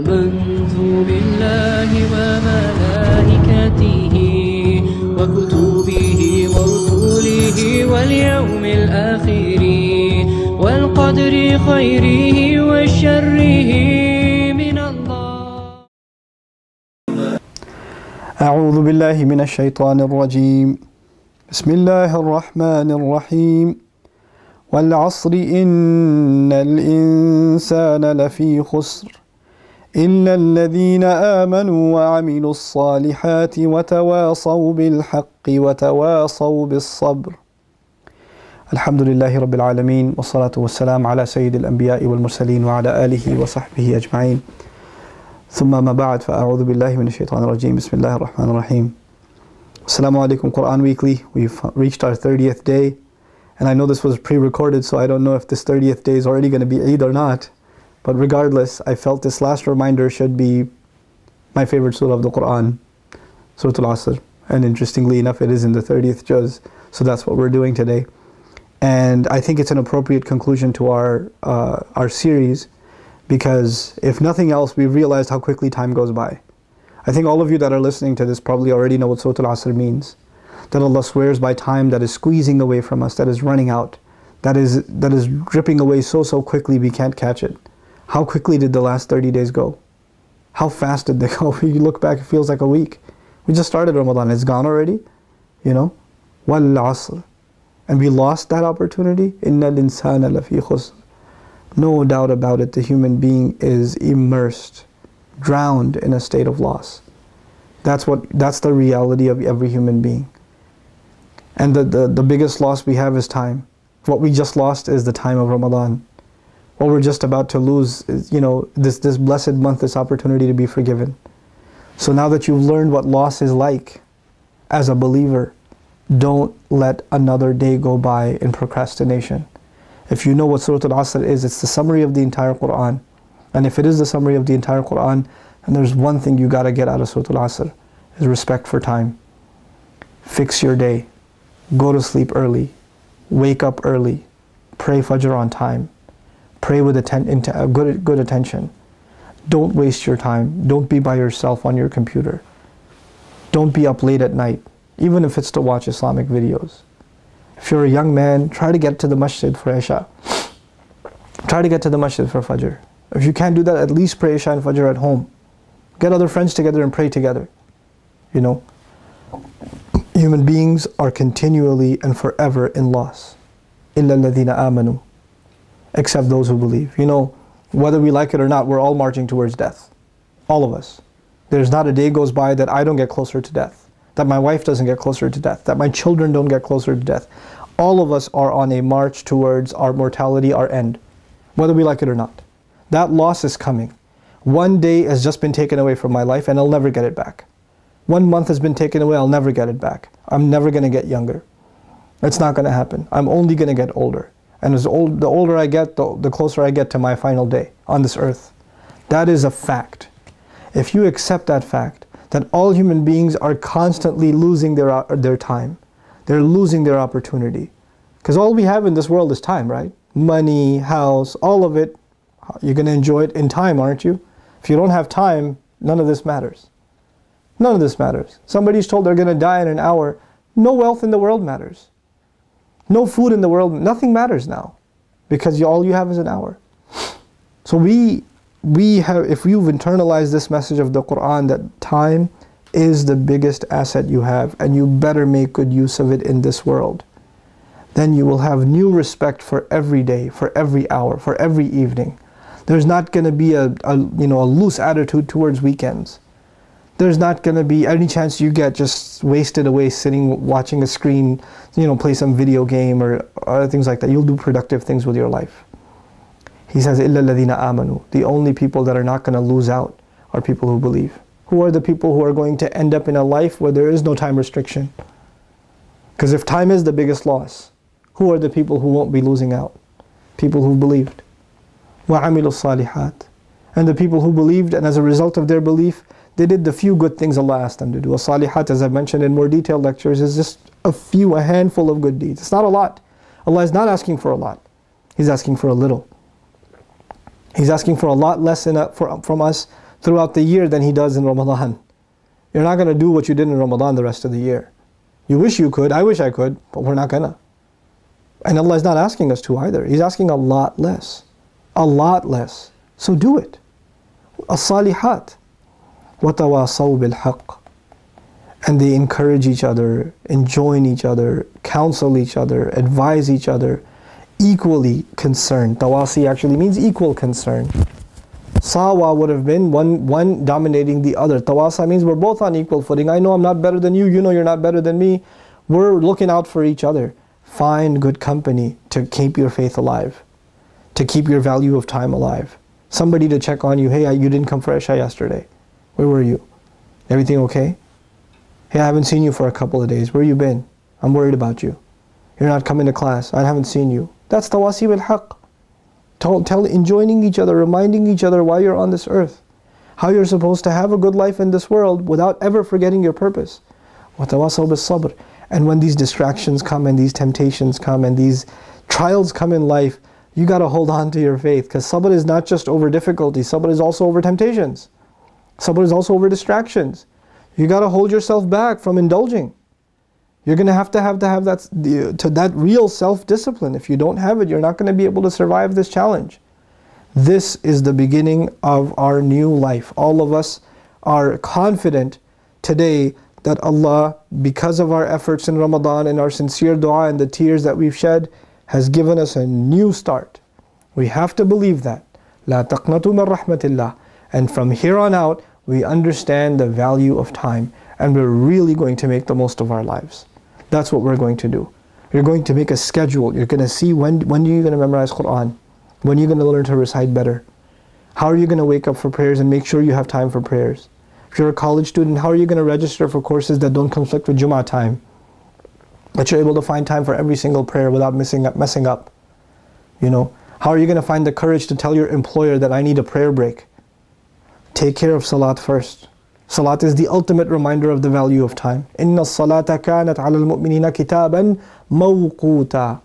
آمنت بالله وملائكته وكتبه ورسله واليوم الآخر والقدر خيره وشره من الله. أعوذ بالله من الشيطان الرجيم. بسم الله الرحمن الرحيم. والعصر إن الإنسان لفي خسر إلا الذين آمنوا وعملوا الصالحات وتواصوا بالحق وتواصوا بالصبر. الحمد لله رب العالمين والصلاة والسلام على سيد الأنبياء والمرسلين وعلى آله وصحبه أجمعين. ثم ما بعد فأعوذ بالله من الشيطان الرجيم. بسم الله الرحمن الرحيم. Assalamu alaikum Quran Weekly. We've reached our 30th day. And I know this was pre-recorded, so I don't know if this 30th day is already going to be Eid or not. But regardless, I felt this last reminder should be my favorite surah of the Quran, Surah Al-Asr. And interestingly enough, it is in the 30th juz. So that's what we're doing today. And I think it's an appropriate conclusion to our series, because if nothing else, we've realized how quickly time goes by. I think all of you that are listening to this probably already know what Surah Al-Asr means. That Allah swears by time that is squeezing away from us, that is running out, that is dripping away so quickly we can't catch it. How quickly did the last 30 days go? How fast did they go? If you look back, it feels like a week. We just started Ramadan, it's gone already, you know? وَالْعَصْرِ. And we lost that opportunity. إِنَّ الْإِنسَانَ لَفِي خُسْرٍ. No doubt about it, the human being is immersed, drowned in a state of loss. That's the reality of every human being. And the biggest loss we have is time. What we just lost is the time of Ramadan. What we're just about to lose is, you know, this blessed month, this opportunity to be forgiven. So now that you've learned what loss is like as a believer, don't let another day go by in procrastination. If you know what Surah Al-Asr is, it's the summary of the entire Quran. And if it is the summary of the entire Quran, and there's one thing you got to get out of Surah Al-Asr, is respect for time. Fix your day. Go to sleep early. Wake up early. Pray Fajr on time. Pray with good attention. Don't waste your time. Don't be by yourself on your computer. Don't be up late at night, even if it's to watch Islamic videos. If you're a young man, try to get to the masjid for Isha. Try to get to the masjid for Fajr. If you can't do that, at least pray Isha and Fajr at home. Get other friends together and pray together. You know, human beings are continually and forever in loss. إِلَّا الَّذِينَ آمَنُوا. Except those who believe. You know, whether we like it or not, we're all marching towards death. All of us. There's not a day goes by that I don't get closer to death, that my wife doesn't get closer to death, that my children don't get closer to death. All of us are on a march towards our mortality, our end, whether we like it or not. That loss is coming. One day has just been taken away from my life and I'll never get it back. 1 month has been taken away, I'll never get it back. I'm never going to get younger. It's not going to happen. I'm only going to get older. And the older I get, the closer I get to my final day on this earth. That is a fact. If you accept that fact, that all human beings are constantly losing their time, they're losing their opportunity. Because all we have in this world is time, right? Money, house, all of it, you're going to enjoy it in time, aren't you? If you don't have time, none of this matters. None of this matters. Somebody's told they're going to die in an hour. No wealth in the world matters. No food in the world, nothing matters now, because all you have is an hour. So if you've internalized this message of the Quran, that time is the biggest asset you have, and you better make good use of it in this world, then you will have new respect for every day, for every hour, for every evening. There's not going to be a loose attitude towards weekends. There's not going to be any chance you get just wasted away sitting watching a screen, play some video game or other things like that. You'll do productive things with your life. He says, إِلَّا الَّذِينَ آمَنُوا. The only people that are not going to lose out are people who believe. Who are the people who are going to end up in a life where there is no time restriction? Because if time is the biggest loss, who are the people who won't be losing out? People who believed. وَعَمِلُوا الصَّالِحَاتِ. And the people who believed, and as a result of their belief, they did the few good things Allah asked them to do. As-salihat, as I've mentioned in more detailed lectures, is just a handful of good deeds. It's not a lot. Allah is not asking for a lot. He's asking for a little. He's asking for a lot less from us throughout the year than he does in Ramadan. You're not going to do what you did in Ramadan the rest of the year. You wish you could, I wish I could, but we're not going to. And Allah is not asking us to either. He's asking a lot less. A lot less. So do it. As-salihat. وَتَوَاصَوْا بِالْحَقِّ. And they encourage each other, enjoin each other, counsel each other, advise each other, equally concerned. Tawasi actually means equal concern. Sawa would have been one dominating the other. Tawasa means we're both on equal footing. I know I'm not better than you, you know you're not better than me. We're looking out for each other. Find good company to keep your faith alive, to keep your value of time alive. Somebody to check on you. Hey, you didn't come for Isha yesterday. Where were you? Everything okay? Hey, I haven't seen you for a couple of days. Where you been? I'm worried about you. You're not coming to class. I haven't seen you. That's tawasi bil haqq. Enjoining each other, reminding each other why you're on this earth. How you're supposed to have a good life in this world without ever forgetting your purpose. وَتَوَاصَوْا بِالصَّبْرِ. And when these distractions come and these temptations come and these trials come in life, you got to hold on to your faith. Because sabr is not just over difficulty. Sabr is also over temptations. Sabr is also over distractions. You got to hold yourself back from indulging. You're going to have that real self-discipline. If you don't have it, you're not going to be able to survive this challenge. This is the beginning of our new life. All of us are confident today that Allah, because of our efforts in Ramadan and our sincere dua and the tears that we've shed, has given us a new start. We have to believe that. لا تقنطوا من رحمة الله. And from here on out, we understand the value of time. And we're really going to make the most of our lives. That's what we're going to do. You're going to make a schedule. You're going to see when are you going to memorize Quran? When are you going to learn to recite better? How are you going to wake up for prayers and make sure you have time for prayers? If you're a college student, how are you going to register for courses that don't conflict with Jummah time? That you're able to find time for every single prayer without messing up. You know, how are you going to find the courage to tell your employer that I need a prayer break? Take care of salat first. Salat is the ultimate reminder of the value of time. إِنَّ الصَّلَاةَ كَانَتْ عَلَى الْمُؤْمِنِينَ كِتَابًا مَوْقُوتًا.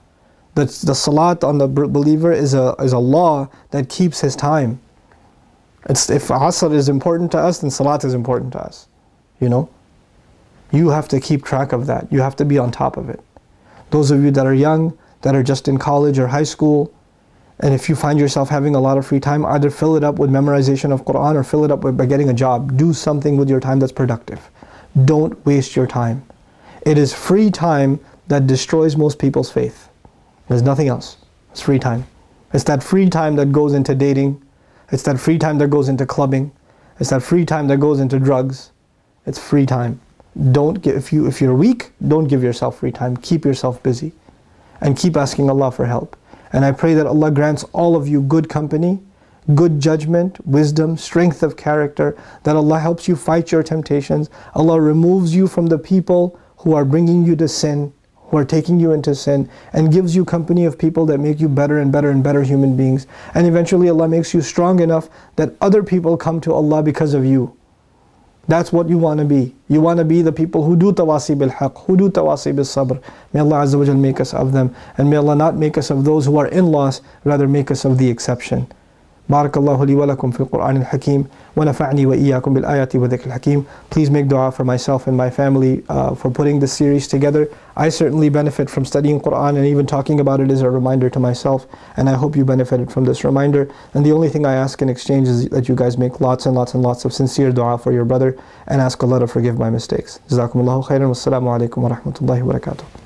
The salat on the believer is a law that keeps his time. If Asr is important to us, then salat is important to us. You know? You have to keep track of that. You have to be on top of it. Those of you that are young, that are just in college or high school, and if you find yourself having a lot of free time, either fill it up with memorization of Quran or fill it up by getting a job. Do something with your time that's productive. Don't waste your time. It is free time that destroys most people's faith. There's nothing else. It's free time. It's that free time that goes into dating. It's that free time that goes into clubbing. It's that free time that goes into drugs. It's free time. If you're weak, don't give yourself free time. Keep yourself busy. And keep asking Allah for help. And I pray that Allah grants all of you good company, good judgment, wisdom, strength of character, that Allah helps you fight your temptations. Allah removes you from the people who are bringing you to sin, who are taking you into sin, and gives you company of people that make you better and better and better human beings. And eventually Allah makes you strong enough that other people come to Allah because of you. That's what you want to be. You want to be the people who do tawasi bil haqq, who do tawasi bil sabr. May Allah Azza wa Jal make us of them. And may Allah not make us of those who are in loss, rather make us of the exception. Barakallahu li wa lakum fil Qur'an al-Hakim wa nafa'ni wa iyyakum bil ayati wa dhikr al-Hakim. Please make dua for myself and my family for putting this series together. I certainly benefit from studying Qur'an, and even talking about it is a reminder to myself, and I hope you benefited from this reminder. And the only thing I ask in exchange is that you guys make lots and lots and lots of sincere dua for your brother, and ask Allah to forgive my mistakes. Jazakumullahu khairan. Wassalamu alaikum wa rahmatullahi wa barakatuh.